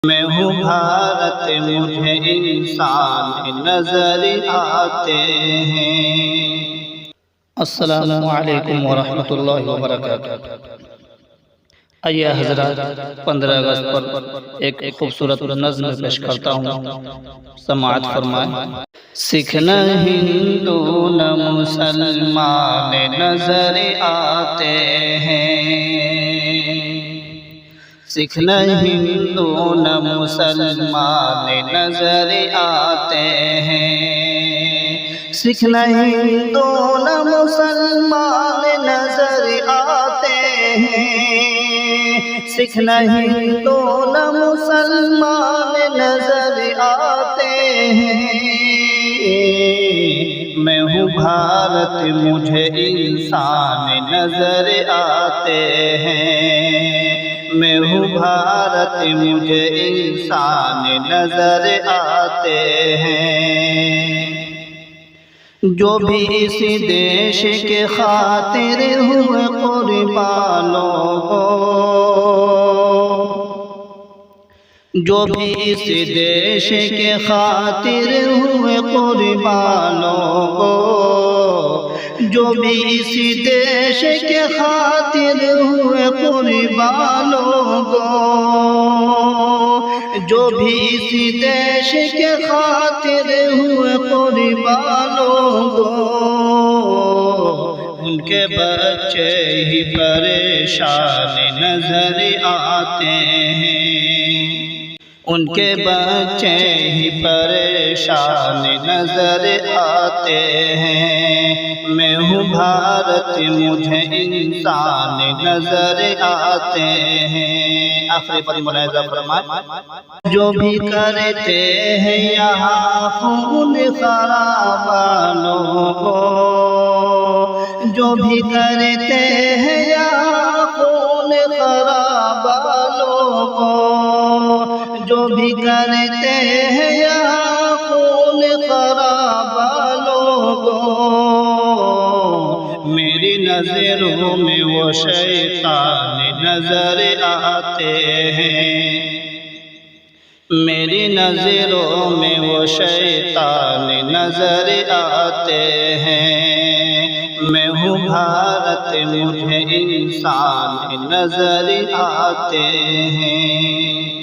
میں ہوں بھارت مجھے انسان نظر آتے ہیں۔ السلام علیکم ورحمۃ اللہ وبرکاتہ۔ آئیے حضرات 15 اگست پر ایک خوبصورت نظم پیش کرتا ہوں، سماعت فرمائیں۔ سکھ نہ ہندو نہ مسلمان نظر آتے ہیں، سکھ نہ ہندو نہ مسلمان نظر آتے ہیں، سکھ نہ ہندو نہ مسلمان نظر آتے ہیں، سکھ نہ ہندو نہ مسلمان نظر آتے ہیں۔ میں ہوں بھارت مجھے انسان نظر آتے ہیں، میں ہوں بھارت مجھے انسان نظر آتے ہیں۔ جو بھی اس دیش کے خاطر ہوئے قربانوں کو، جو بھی اس دیش کے خاطر ہوئے قربانوں کو، جو بھی اس دیش کے خاطر ہوئے قربانوں کو، جو بھی اس دیش کے خاطر ہوئے قربانوں کو، ان کے بچے ہی پریشان نظر آتے ہیں، ان کے بچے ہی پریشان نظر آتے ہیں۔ میں ہوں بھارت مجھے انسان نظر آتے ہیں۔ آخری پڑی ملاحظہ فرمائیں۔ جو بھی کرتے ہیں یہاں خون خرابانوں کو، جو بھی کرتے ہیں یہاں خون خرابانوں کو، جو بھی کرتے ہیں یہاں خون خرابانوں کو، میری نظروں میں وہ شیطان نظر آتے ہیں، میری نظروں میں وہ شیطان نظر آتے ہیں۔ میں ہوں بھارت مجھے انسان نظر آتے ہیں۔